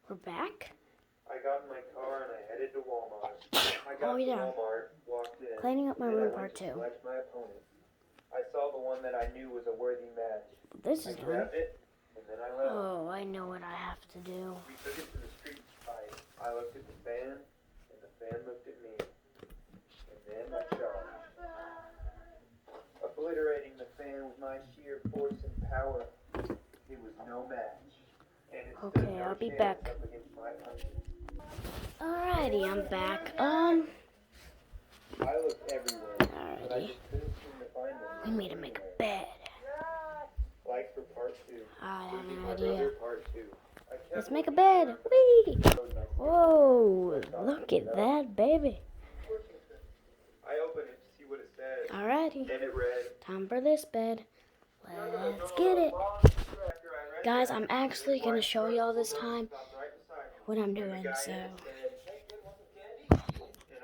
We're back? I got in my car and I headed to Walmart. I got Oh, yeah. to Walmart, walked in, Cleaning up my and then room I went part to 2. select my opponent. I saw the one that I knew was a worthy match. This I is done. grabbed it, and then I left. Oh, I know what I have to do. We took it to the street fight. I looked at the fan, and the fan looked at me. And then I charged. Obliterating the fan with my sheer force and power. It was no match. And it stood Okay, no I'll be chance back. up against my punches. Alrighty, I'm back. I looked everywhere, but I Alrighty. just couldn't seem to find them. We need to make a bed. Like for part 2. I have Losing an my idea. brother, part 2. I kept Let's make a looking bed. for Whee! a road and I Whoa, look at that, baby. I opened it to see what it said, Alrighty, and it read, time for this bed. Let's get it. Guys, I'm actually going to show y'all this time what I'm doing, so... and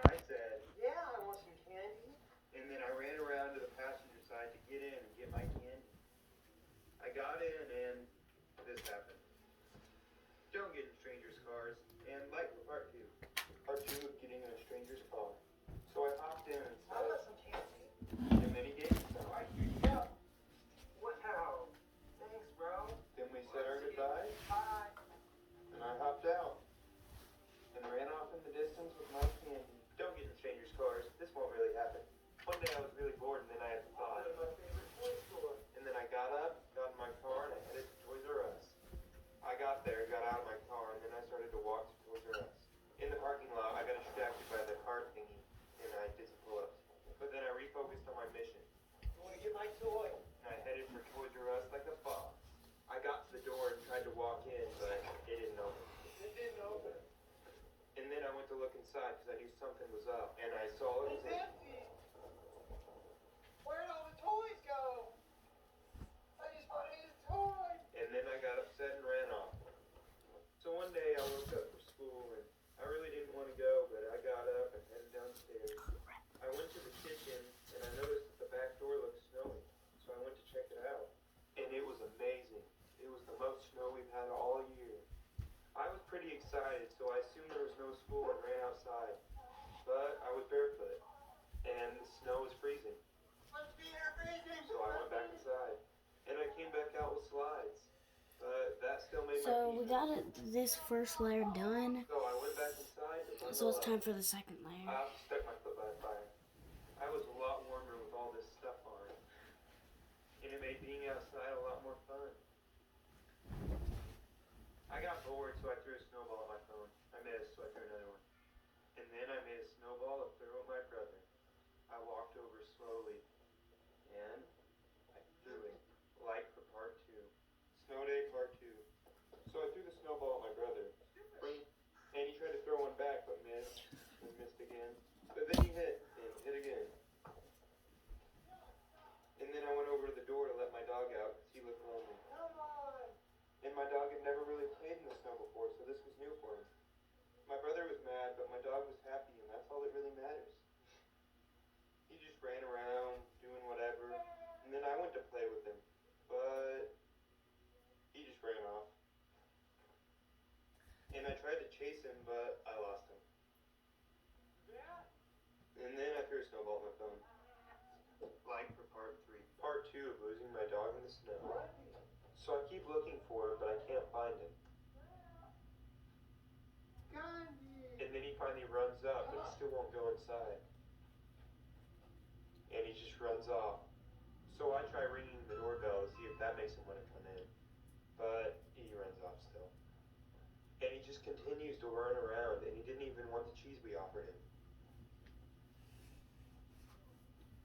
I said, yeah, I want some candy. And then I ran around to the passenger side to get in and get my candy. I got in and this happened. Don't get in strangers' cars. And like for part 2. Part 2 of getting in a stranger's car. So I hopped in and said, I want some candy. And then he gave me some. Yeah. Wow. Thanks, bro. Then we said our goodbyes. Bye. And I hopped out. And ran off in the distance with my candy. Don't get in strangers' cars. This won't really happen. One day I was really bored and then I had a thought. My favorite toy store. And then I got up, got in my car, and I headed to Toys R Us. I got there, got out of my car, and then I started to walk to Toys R Us. In the parking lot, I got distracted by the cart thingy, and I did some pull-ups. But then I refocused on my mission. I want to get my toy. And I headed for Toys R Us like a boss. I got to the door and tried to walk in, but it didn't open. It didn't open. And then I went to look inside because I knew something was up. And I saw it was empty. Where'd all the toys go? I just wanted a toy. And then I got upset and ran off. So one day I woke up for school and I really didn't want to go, but I got up and headed downstairs. I went to the kitchen and I noticed that the back door looked snowy. So I went to check it out. And it was amazing. It was the most snow we've had all year. I was pretty excited, so I assumed there was no school and ran outside. But I was barefoot, and the snow was freezing. So I went back inside, and I came back out with slides. But that still made So my we got this first layer done, So I went back inside to so it's time for the second layer. I stuck my foot by the fire. I was a lot warmer with all this stuff on, and it made being outside a lot more fun. I got bored, so I threw a snowball at my phone. I missed, so I threw another one. And then I made a snowball to throw at my brother. I walked over slowly, and I threw it. Like for part 2. Snow day part 2. So I threw the snowball at my brother. And he tried to throw one back, but missed. And missed again. But then he hit, and hit again. And then I went over to the door to let my dog out, because he looked lonely. And my dog had never really played in the snow before, so this was new for him. My brother was mad, but my dog was happy, and that's all that really matters. He just ran around, doing whatever, and then I went to play with him, but he just ran off. And I tried to chase him, but I lost him. And then I threw a snowball at my phone. Like for part 3. Part 2 of losing my dog in the snow. So I keep looking for him, but I can't find him. And then he finally runs up, but he still won't go inside. And he just runs off. So I try ringing the doorbell to see if that makes him want to come in. But he runs off still. And he just continues to run around, and he didn't even want the cheese we offered him.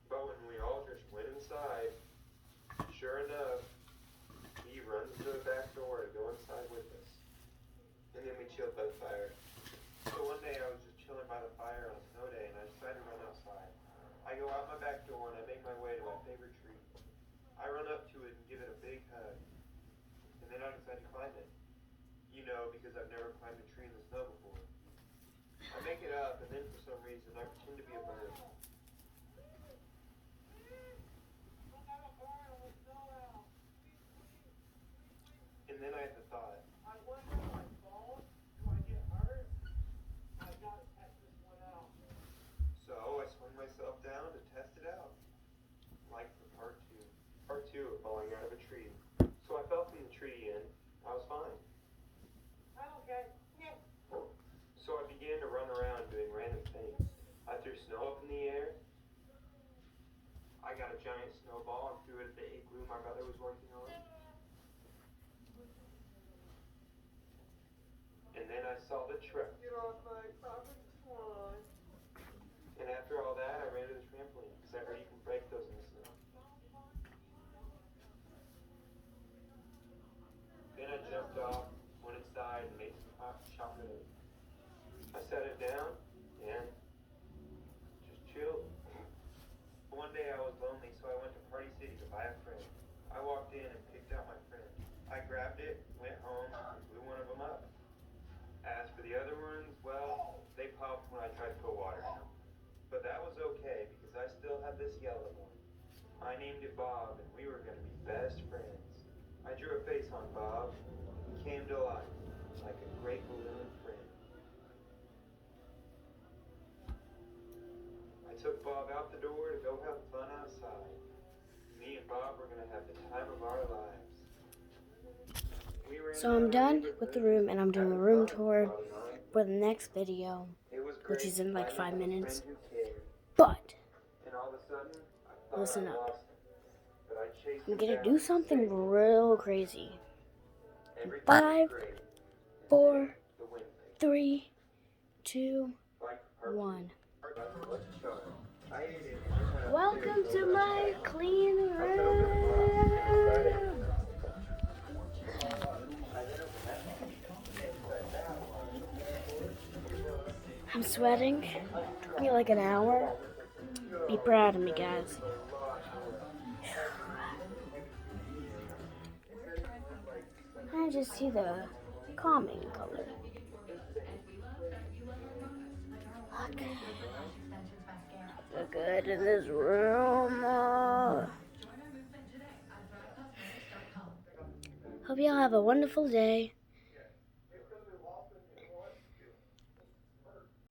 But when we all just went inside, sure enough, he runs to the back door to go inside with us. And then we chilled by the fire. So one day I was just chilling by the fire on a snow day, and I decided to run outside. I go out my back door, and I make my way to my favorite tree. I run up to it and give it a big hug. And then I decide to climb it. You know, because I've never climbed a tree in the snow before. I make it up, and then for some reason, I pretend to be a bird. And then I had the thought, I wonder if my phone saw the truck. Get off my property, Swan. And after all that, I ran to the trampoline because I heard you can break those in the snow. Then I jumped off, went inside, and made some hot chocolate. I sat it down and just chilled. One day I was lonely, so I went to Party City to buy a friend. I walked in and picked out my friend. I grabbed it, went home, and blew one of them up. As for the other ones, well, they popped when I tried to put water in them. But that was okay, because I still had this yellow one. I named it Bob, and we were going to be best friends. I drew a face on Bob. He came to life, like a great balloon friend. I took Bob out the door to go have fun outside. Me and Bob were going to have the time of our lives. So I'm done with the room, and I'm doing a room tour for the next video, which is in like 5 minutes. But listen up. I'm gonna do something real crazy. 5, 4, 3, 2, 1. Welcome to my clean room. I'm sweating. Took me like an hour. Be proud of me, guys. I just see the calming color. I look good in this room. Hope y'all have a wonderful day.